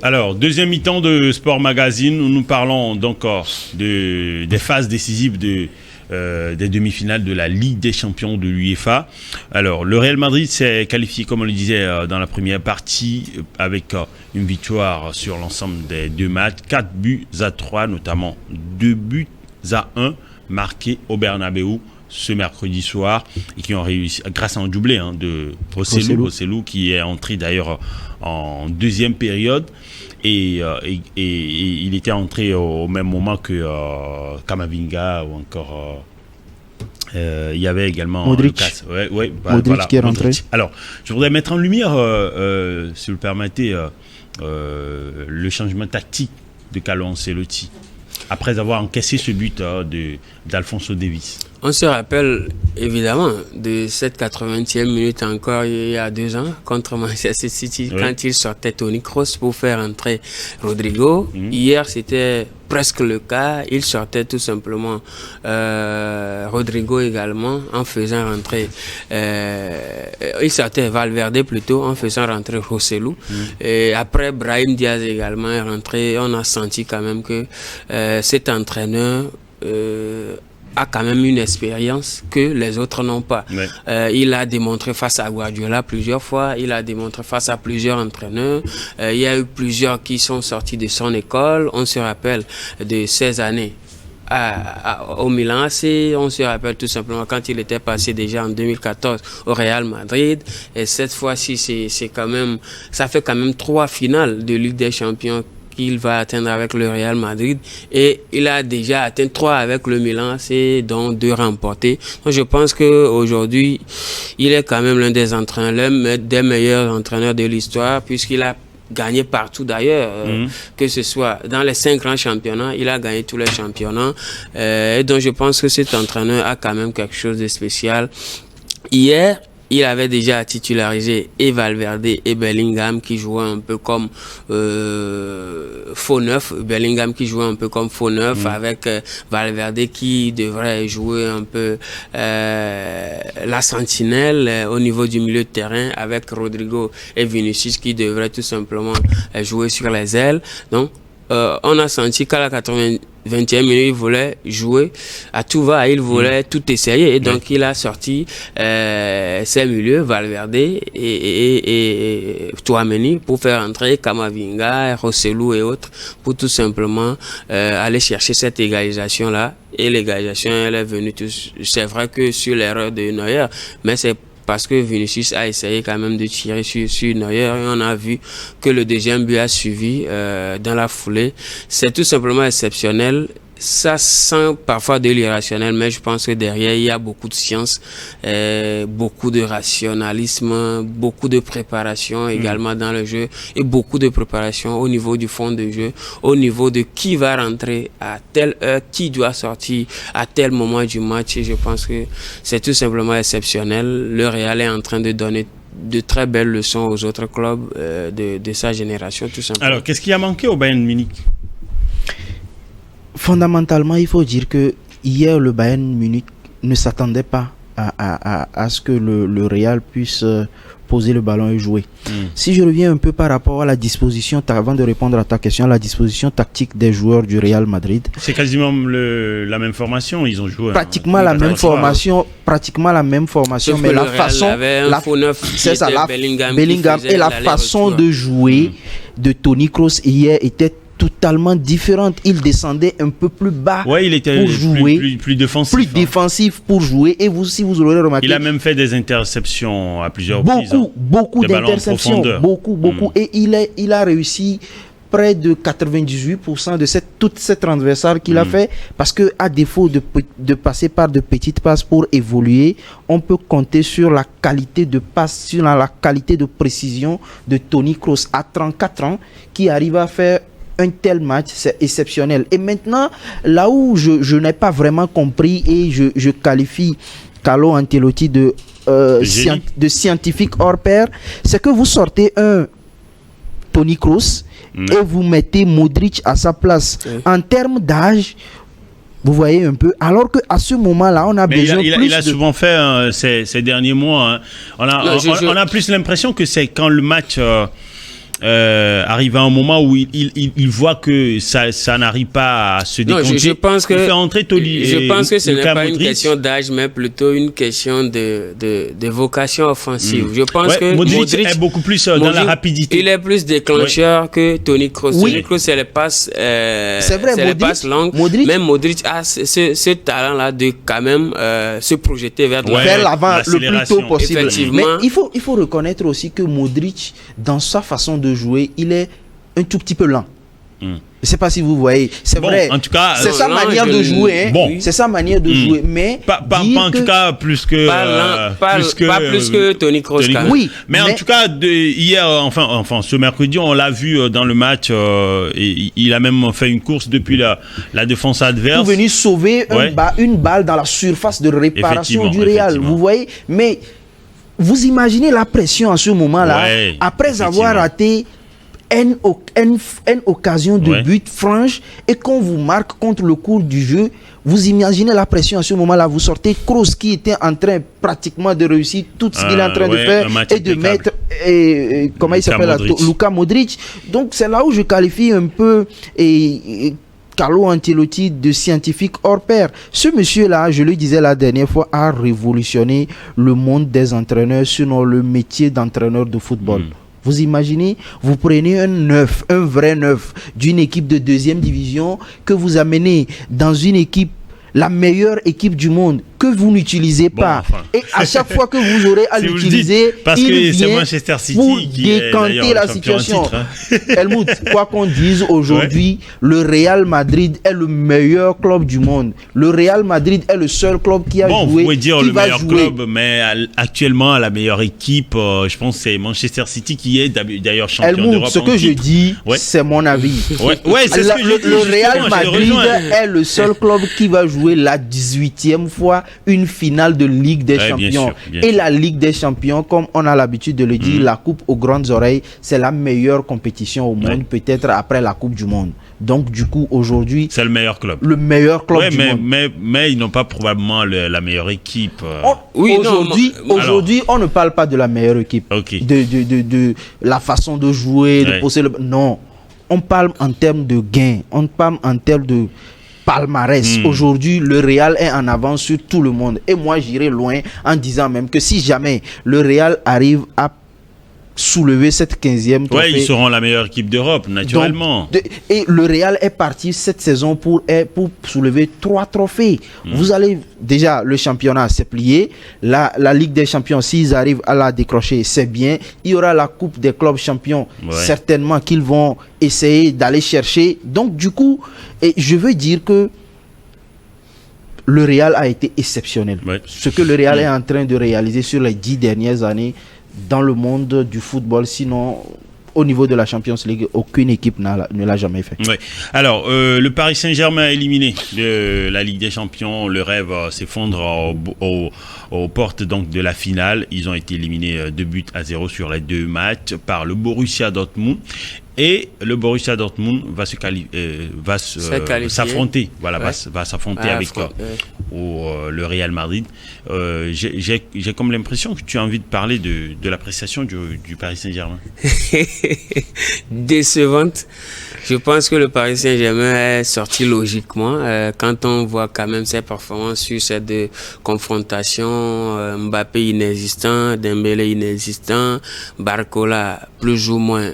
Alors, deuxième mi-temps de Sport Magazine, où nous parlons donc des phases décisives des demi-finales de la Ligue des champions de l'UEFA. Alors, le Real Madrid s'est qualifié, comme on le disait dans la première partie, avec une victoire sur l'ensemble des deux matchs, 4-3, notamment 2-1 marqués au Bernabéu ce mercredi soir, et qui ont réussi, grâce à un doublé de Rosselló, qui est entré d'ailleurs en deuxième période, et il était entré au même moment que Camavinga, ou encore il y avait également Modric. Modric qui est rentré. Alors, je voudrais mettre en lumière, si vous le permettez, le changement tactique de Carlo Ancelotti après avoir encaissé ce but d'Alphonso Davies. On se rappelle évidemment de cette 80e minute encore il y a 2 ans contre Manchester City, quand il sortait Toni Kroos pour faire entrer Rodrigo. Hier c'était presque le cas, il sortait tout simplement Rodrigo également en faisant rentrer il sortait Valverde plutôt en faisant rentrer Rosselló. Et après Brahim Diaz également est rentré. On a senti quand même que cet entraîneur a quand même une expérience que les autres n'ont pas. Il a démontré face à Guardiola plusieurs fois, il a démontré face à plusieurs entraîneurs. Il y a eu plusieurs qui sont sortis de son école. On se rappelle de ces années au Milan AC, on se rappelle tout simplement quand il était passé déjà en 2014 au Real Madrid, et cette fois-ci c'est quand même, ça fait quand même 3 finales de Ligue des Champions qu'il va atteindre avec le Real Madrid, et il a déjà atteint 3 avec le Milan AC, dont 2 remportés. Donc je pense qu'aujourd'hui il est quand même l'un des entraîneurs, l'un des meilleurs entraîneurs de l'histoire, puisqu'il a gagné partout d'ailleurs, que ce soit dans les 5 grands championnats, il a gagné tous les championnats, et donc je pense que cet entraîneur a quand même quelque chose de spécial. Hier, il avait déjà titularisé et Valverde et Bellingham qui jouaient un peu comme faux neuf. Bellingham qui jouait un peu comme faux neuf, avec Valverde qui devrait jouer un peu la sentinelle au niveau du milieu de terrain, avec Rodrigo et Vinicius qui devraient tout simplement jouer sur les ailes. Donc on a senti qu'à la 20e minute, il voulait jouer à tout va, il voulait tout essayer, et donc il a sorti ses milieux, Valverde et Tchouaméni, pour faire entrer Camavinga, Rosselló et autres, pour tout simplement aller chercher cette égalisation-là. Et l'égalisation, elle est venue, c'est vrai que sur l'erreur de Neuer, mais c'est parce que Vinicius a essayé quand même de tirer sur Neuer, et on a vu que le deuxième but a suivi dans la foulée. C'est tout simplement exceptionnel. Ça sent parfois de l'irrationnel, mais je pense que derrière il y a beaucoup de science, beaucoup de rationalisme, beaucoup de préparation également dans le jeu, et beaucoup de préparation au niveau du fond de jeu, au niveau de qui va rentrer à telle heure, qui doit sortir à tel moment du match. Et je pense que c'est tout simplement exceptionnel. Le Real est en train de donner de très belles leçons aux autres clubs de sa génération, tout simplement. Alors, qu'est-ce qui a manqué au Bayern Munich? Fondamentalement, il faut dire que hier, le Bayern Munich ne s'attendait pas à ce que le Real puisse poser le ballon et jouer. Si je reviens un peu par rapport à la disposition, avant de répondre à ta question, la disposition tactique des joueurs du Real Madrid. C'est quasiment la même formation, ils ont joué. Pratiquement la même formation, mais la façon, c'est ça, Bellingham et la façon de jouer de Toni Kroos hier était totalement différente. Il descendait un peu plus bas il était pour jouer, plus défensif. Plus défensif pour jouer. Et si vous aurez remarqué, il a même fait des interceptions à plusieurs reprises. Beaucoup d'interceptions. Beaucoup. Et il a réussi près de 98% de toute cette transversale qu'il a fait, parce que à défaut de passer par de petites passes pour évoluer, on peut compter sur la qualité de passe, sur la qualité de précision de Toni Kroos à 34 ans, qui arrive à faire un tel match. C'est exceptionnel. Et maintenant, là où je n'ai pas vraiment compris, et je qualifie Carlo Ancelotti de scientifique hors pair, c'est que vous sortez un Toni Kroos et vous mettez Modric à sa place. En termes d'âge, vous voyez un peu, alors qu'à ce moment-là, on a besoin il a souvent fait ces derniers mois. On a plus l'impression que c'est quand le match arrive à un moment où il voit que ça n'arrive pas à se décompter. Non, je pense que il fait entrer Toli. Je pense que ce n'est pas Modric. une question d'âge, mais plutôt une question de vocation offensive. Je pense que Modric est beaucoup plus dans la rapidité. Il est plus déclencheur que Toni Kroos. Oui. Toni Kroos, c'est les passes, c'est vrai, les passes longues. Même Modric a ce talent-là de quand même se projeter vers l'avant le plus tôt possible. Effectivement. Mais il faut reconnaître aussi que Modric, dans sa façon de jouer, il est un tout petit peu lent. Je ne sais pas si vous voyez, c'est vrai. En tout cas, c'est sa manière de jouer. C'est sa manière de jouer, mais pas en tout cas plus que plus que Toni Kroos. Oui, mais en tout cas hier, enfin ce mercredi, on l'a vu dans le match. Et il a même fait une course depuis la défense adverse pour venir sauver une balle dans la surface de réparation du Real. Vous voyez, mais vous imaginez la pression à ce moment-là, après avoir raté une occasion de but franche et qu'on vous marque contre le cours du jeu. Vous imaginez la pression à ce moment-là. Vous sortez Kroos qui était en train pratiquement de réussir tout ce qu'il est en train de faire et de mettre comment il s'appelle, Luka Modric. Donc c'est là où je qualifie un peu Carlo Ancelotti de scientifique hors pair. Ce monsieur-là, je le disais la dernière fois, a révolutionné le monde des entraîneurs, sinon le métier d'entraîneur de football. Vous imaginez, vous prenez un vrai neuf d'une équipe de 2e division que vous amenez dans une équipe, la meilleure équipe du monde, que vous n'utilisez pas. Et à chaque fois que vous aurez à l'utiliser, parce que c'est Manchester City pour qui décanter la situation. Helmut, quoi qu'on dise aujourd'hui, le Real Madrid est le meilleur club du monde. Le Real Madrid est le seul club qui a joué. Vous pouvez dire le meilleur club, mais actuellement, la meilleure équipe, je pense que c'est Manchester City qui est d'ailleurs champion d'Europe. Ce que je dis, c'est mon avis. C'est ce que le Real Madrid est le seul club qui va jouer la 18e fois une finale de Ligue des Champions. Bien sûr. La Ligue des Champions, comme on a l'habitude de le dire, la coupe aux grandes oreilles, c'est la meilleure compétition au monde, peut-être après la Coupe du Monde. Donc du coup, aujourd'hui, c'est le meilleur club. Le meilleur club du monde. Mais ils n'ont pas probablement la meilleure équipe. Aujourd'hui, on ne parle pas de la meilleure équipe. De la façon de jouer, de posséder Non. On parle en termes de gains. On parle en termes de palmarès. Aujourd'hui, le Real est en avance sur tout le monde. Et moi, j'irai loin en disant même que si jamais le Real arrive à soulever cette 15e trophée... ils seront la meilleure équipe d'Europe, naturellement. Et le Real est parti cette saison pour soulever 3 trophées. Vous allez... Déjà, le championnat s'est plié. La Ligue des Champions, s'ils arrivent à la décrocher, c'est bien. Il y aura la Coupe des clubs champions, certainement qu'ils vont essayer d'aller chercher. Donc, du coup, je veux dire que le Real a été exceptionnel. Ce que le Real est en train de réaliser sur les 10 dernières années dans le monde du football, sinon au niveau de la Champions League, aucune équipe ne l'a jamais fait. Alors, le Paris Saint-Germain éliminé de la Ligue des Champions, le rêve s'effondre aux portes donc de la finale. Ils ont été éliminés 2-0 sur les 2 matchs par le Borussia Dortmund. Et le Borussia Dortmund va s'affronter, va s'affronter avec le Real Madrid. J'ai comme l'impression que tu as envie de parler de la prestation du Paris Saint-Germain. Décevante. Je pense que le Paris Saint-Germain est sorti logiquement quand on voit quand même ses performances sur ces 2 confrontations. Mbappé inexistant, Dembélé inexistant, Barcola plus ou moins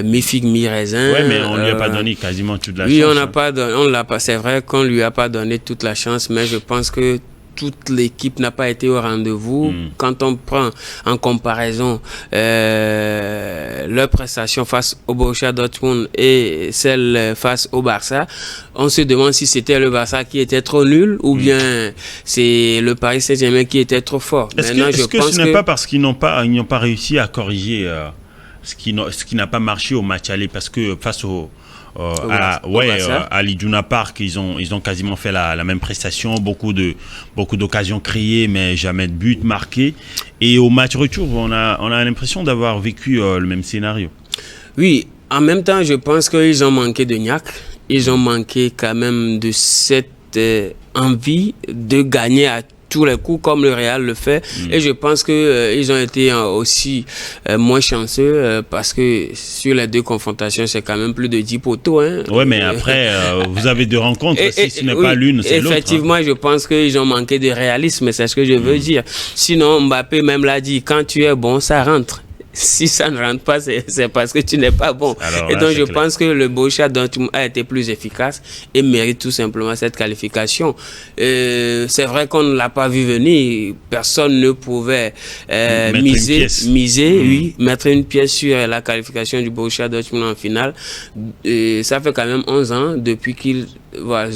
mi-figue, mi-raisin. Mais on lui a pas donné quasiment toute la chance. Oui, on l'a pas. C'est vrai qu'on lui a pas donné toute la chance, mais je pense que toute l'équipe n'a pas été au rendez-vous. Quand on prend en comparaison leur prestation face au Borussia Dortmund et celle face au Barça, on se demande si c'était le Barça qui était trop nul ou bien c'est le Paris Saint-Germain qui était trop fort. Est-ce que ce n'est pas parce qu'ils n'ont pas réussi à corriger ce qui n'a pas marché au match aller, parce que face à l'Iduna Park, ils ont quasiment fait la même prestation, beaucoup d'occasions créées mais jamais de but marqué, et au match retour on a l'impression d'avoir vécu le même scénario. Oui, en même temps je pense qu'ils ont manqué de niaque, ils ont manqué quand même de cette envie de gagner à tous les coups comme le Real le fait. Et je pense que ils ont été aussi moins chanceux parce que sur les deux confrontations, c'est quand même plus de 10 poteaux. Oui, mais après, vous avez deux rencontres. Si ce n'est pas l'une, c'est l'autre. Effectivement, je pense qu'ils ont manqué de réalisme, c'est ce que je veux dire. Sinon, Mbappé même l'a dit, quand tu es bon, ça rentre. Si ça ne rentre pas, c'est parce que tu n'es pas bon. Alors, et là, donc, je clair. pense que le Borussia Dortmund a été plus efficace et mérite tout simplement cette qualification. C'est vrai qu'on ne l'a pas vu venir. Personne ne pouvait mettre une pièce sur la qualification du Borussia Dortmund en finale. Et ça fait quand même 11 ans depuis qu'ils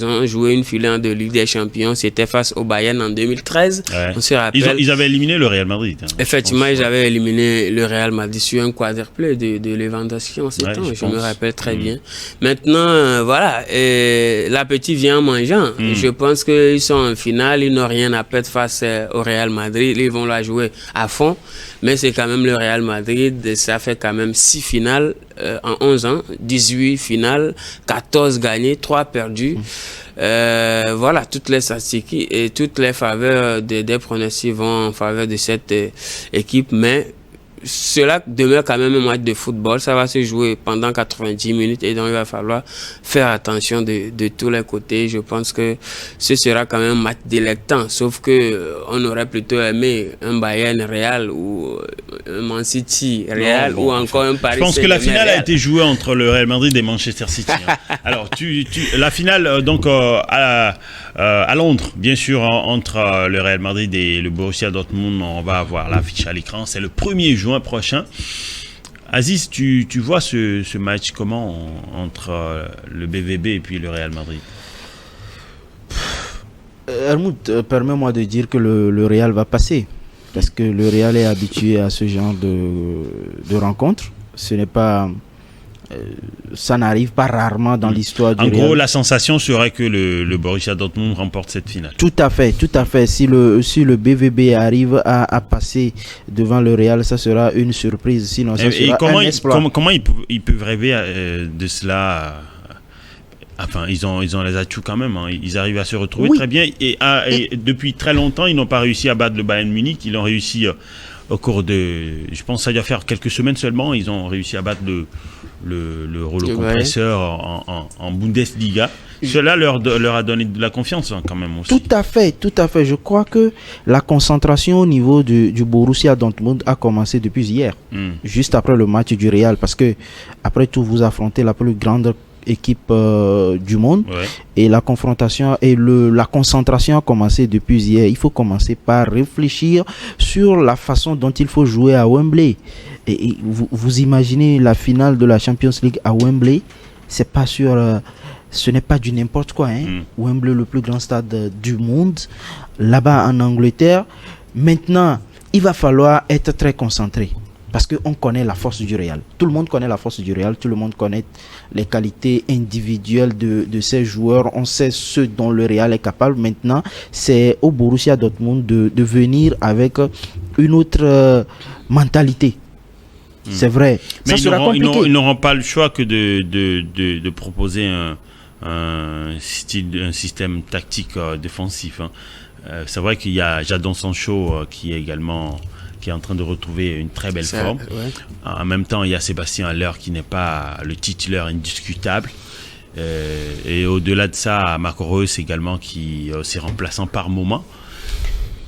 ont joué une finale de Ligue des Champions. C'était face au Bayern en 2013. Ouais. On se rappelle. Ils avaient éliminé le Real Madrid. Effectivement, ils avaient éliminé le Real Madrid sur un quadruplé de Lewandowski en 7 ans. Je me rappelle très bien. Maintenant, voilà, l'appétit vient en mangeant. Je pense qu'ils sont en finale, ils n'ont rien à perdre face au Real Madrid. Ils vont la jouer à fond. Mais c'est quand même le Real Madrid. Ça fait quand même 6 finales en 11 ans. 18 finales, 14 gagnées, 3 perdues. Voilà, toutes les statistiques et toutes les faveurs des pronostics vont en faveur de cette équipe. Mais cela demeure quand même un match de football. Ça va se jouer pendant 90 minutes et donc il va falloir faire attention de tous les côtés. Je pense que ce sera quand même un match délectant. Sauf que on aurait plutôt aimé un Bayern Real ou un Man City Real ou encore un Paris. Je pense que la finale a été jouée entre le Real Madrid et Manchester City. Alors, la finale, donc, à Londres, bien sûr, entre le Real Madrid et le Borussia Dortmund, on va avoir l'affiche à l'écran. C'est le 1er juin prochain. Aziz, tu vois ce match comment entre le BVB et puis le Real Madrid? Helmut, permets-moi de dire que le Real va passer. Parce que le Real est habitué à ce genre de rencontres. Ce n'est pas... ça n'arrive pas rarement dans l'histoire du Real. En gros, la sensation serait que le Borussia Dortmund remporte cette finale. Tout à fait, tout à fait. Si le BVB arrive à passer devant le Real, ça sera une surprise. Sinon, ça sera un exploit. Comment ils peuvent rêver de cela? Enfin, ils ont les atouts quand même. Ils arrivent à se retrouver très bien. Et depuis très longtemps, ils n'ont pas réussi à battre le Bayern Munich. Ils ont réussi au cours de... Je pense que ça doit faire quelques semaines seulement. Ils ont réussi à battre le rouleau compresseur en Bundesliga. Cela leur a donné de la confiance quand même aussi. Tout à fait. Je crois que la concentration au niveau du Borussia Dortmund a commencé depuis hier, juste après le match du Real, parce que après tout, vous affrontez la plus grande équipe du monde et la confrontation et la concentration a commencé depuis hier. Il faut commencer par réfléchir sur la façon dont il faut jouer à Wembley. Et vous imaginez la finale de la Champions League à Wembley, c'est pas sur ce n'est pas du n'importe quoi, Wembley, le plus grand stade du monde, là-bas en Angleterre. Maintenant, il va falloir être très concentré parce qu'on connaît la force du Real. Tout le monde connaît la force du Real, tout le monde connaît les qualités individuelles de ces joueurs. On sait ce dont le Real est capable. Maintenant, c'est au Borussia Dortmund de venir avec une autre mentalité. C'est vrai. Mais ça sera compliqué. Ils n'auront pas le choix que de proposer un système tactique défensif. C'est vrai qu'il y a Jadon Sancho qui est en train de retrouver une très belle forme. En même temps, il y a Sébastien Haller qui n'est pas le titulaire indiscutable. Et au-delà de ça, Marco Reus également qui est aussi remplaçant par moment.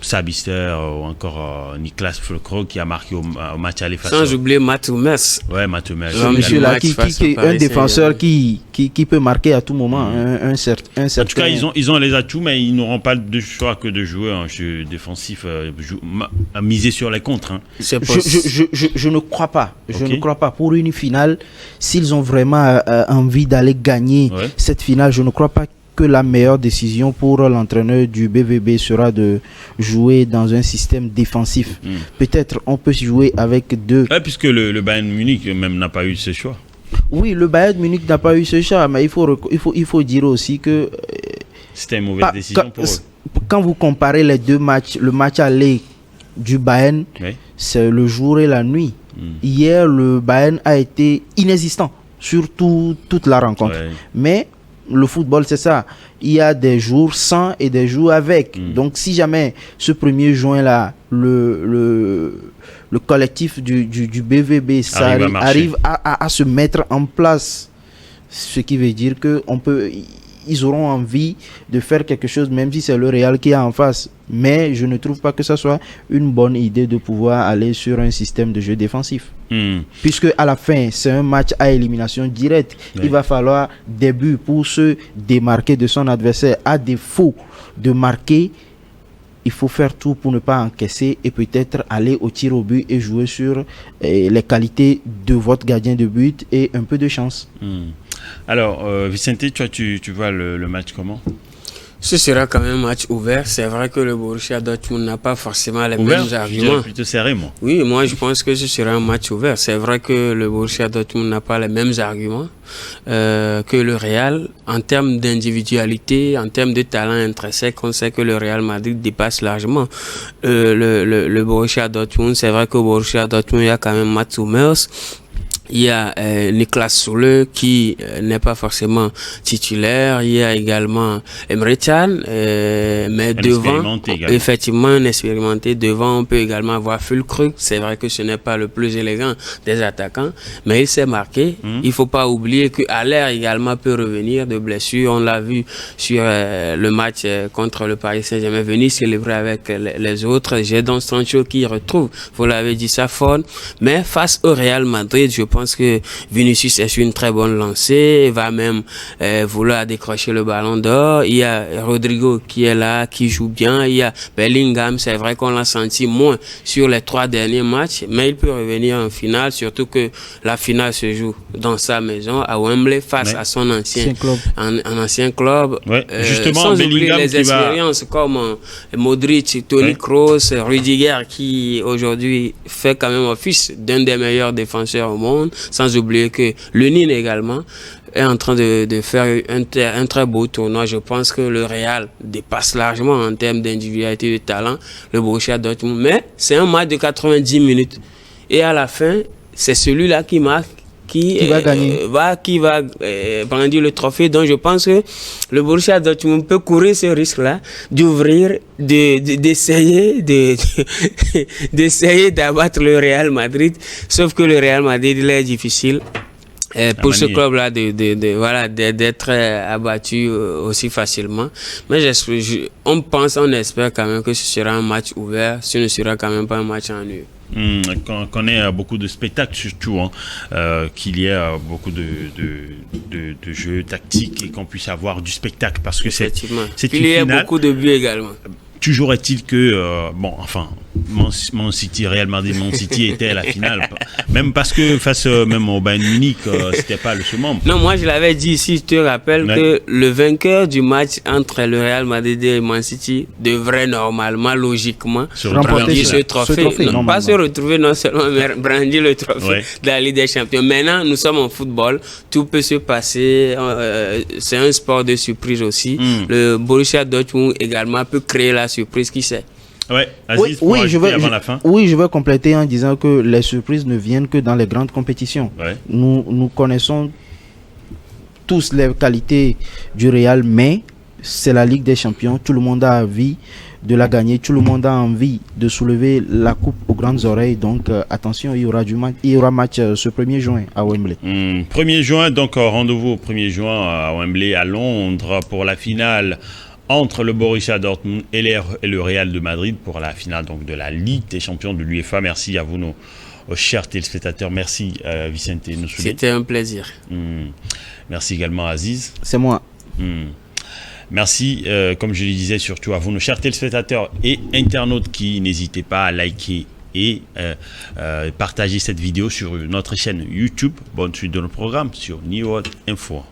Sabister ou encore Niklas Füllkrug qui a marqué au match aller face. Sans oublier Mats Hummels. Ouais, Mats Hummels. Monsieur là, qui est un défenseur qui peut marquer à tout moment un certain. En tout cas, ils ont les atouts, mais ils n'auront pas de choix que de jouer un jeu défensif à miser sur les contres. Je ne crois pas. Je ne crois pas. Pour une finale, s'ils ont vraiment envie d'aller gagner cette finale, je ne crois pas que la meilleure décision pour l'entraîneur du BVB sera de jouer dans un système défensif. Peut-être on peut jouer avec deux. Puisque le Bayern Munich même n'a pas eu ce choix. Oui, le Bayern Munich n'a pas eu ce choix, mais il faut dire aussi que c'était une mauvaise décision pour eux. Quand vous comparez les deux matchs, le match aller du Bayern, c'est le jour et la nuit. Hier, le Bayern a été inexistant sur toute la rencontre. Mais le football, c'est ça. Il y a des jours sans et des jours avec. Donc, si jamais ce 1er juin-là, le collectif du BVB arrive à se mettre en place, ce qui veut dire qu'ils auront envie de faire quelque chose, même si c'est le Real qui est en face. Mais je ne trouve pas que ça soit une bonne idée de pouvoir aller sur un système de jeu défensif. Puisque à la fin, c'est un match à élimination directe. Il va falloir des buts pour se démarquer de son adversaire. À défaut de marquer, il faut faire tout pour ne pas encaisser et peut-être aller au tir au but et jouer sur les qualités de votre gardien de but et un peu de chance. Alors, Vicente, toi, tu vois le match comment? Ce sera quand même un match ouvert. C'est vrai que le Borussia Dortmund n'a pas forcément les mêmes arguments. Je plutôt serré, moi. Oui, moi je pense que ce sera un match ouvert. C'est vrai que le Borussia Dortmund n'a pas les mêmes arguments que le Real. En termes d'individualité, en termes de talent intrinsèque, on sait que le Real Madrid dépasse largement le Borussia Dortmund. C'est vrai qu'au Borussia Dortmund, il y a quand même Mats Hummels. Il y a Niklas Süle qui n'est pas forcément titulaire. Il y a également Emre Can, mais devant, effectivement, un expérimenté. Devant, on peut également avoir Füllkrug. C'est vrai que ce n'est pas le plus élégant des attaquants, mais il s'est marqué. Il faut pas oublier que Haller également peut revenir de blessure. On l'a vu sur le match contre le Paris Saint-Germain, venir célébrer avec les autres. Jadon Sancho qui retrouve, vous l'avez dit, sa forme. Mais face au Real Madrid, je pense que Vinicius est sur une très bonne lancée, il va même vouloir décrocher le ballon d'or. Il y a Rodrigo qui est là, qui joue bien. Il y a Bellingham, c'est vrai qu'on l'a senti moins sur les 3 derniers matchs, mais il peut revenir en finale, surtout que la finale se joue dans sa maison à Wembley face à son ancien club. Justement, sans Bellingham oublier les expériences comme Modric, Toni Kroos, Rudiger qui aujourd'hui fait quand même office d'un des meilleurs défenseurs au monde. Sans oublier que le Nîmes également est en train de faire un très beau tournoi. Je pense que le Real dépasse largement en termes d'individualité de talent le Borussia Dortmund. Mais c'est un match de 90 minutes. Et à la fin, c'est celui-là qui marque, qui va gagner, qui va brandir le trophée. Donc je pense que le Borussia Dortmund peut courir ce risque-là d'ouvrir, d'essayer d'abattre le Real Madrid. Sauf que le Real Madrid, il est difficile pour ce club-là d'être abattu aussi facilement. Mais on espère quand même que ce sera un match ouvert. Ce ne sera quand même pas un match ennuyeux. On connaît beaucoup de spectacles, surtout qu'il y a beaucoup de jeux tactiques et qu'on puisse avoir du spectacle parce que c'est il y a beaucoup de buts également. Toujours est-il que Man City, Real Madrid, Man City était à la finale. Même parce que face même au Bayern Munich, c'était pas le summum. Non, moi je l'avais dit ici, je te rappelle que le vainqueur du match entre le Real Madrid et Man City devrait normalement, logiquement, brandir ce trophée. Non, pas se retrouver non seulement, mais brandir le trophée de la Ligue des Champions. Maintenant, nous sommes en football, tout peut se passer. C'est un sport de surprise aussi. Le Borussia Dortmund également peut créer la surprise, qui sait. Aziz, je vais compléter en disant que les surprises ne viennent que dans les grandes compétitions. Nous connaissons tous les qualités du Real, mais c'est la Ligue des Champions. Tout le monde a envie de la gagner. Tout le monde a envie de soulever la coupe aux grandes oreilles. Donc attention, il y aura match ce 1er juin à Wembley. 1er juin, donc rendez-vous au 1er juin à Wembley, à Londres, pour la finale entre le Borussia Dortmund et le Real de Madrid pour la finale donc de la Ligue des Champions de l'UEFA. Merci à vous, nos chers téléspectateurs. Merci Vicente Nossouli. C'était un plaisir. Merci également Aziz. C'est moi. Merci, comme je le disais, surtout à vous, nos chers téléspectateurs et internautes qui n'hésitez pas à liker et partager cette vidéo sur notre chaîne YouTube. Bonne suite de nos programmes sur New World Info.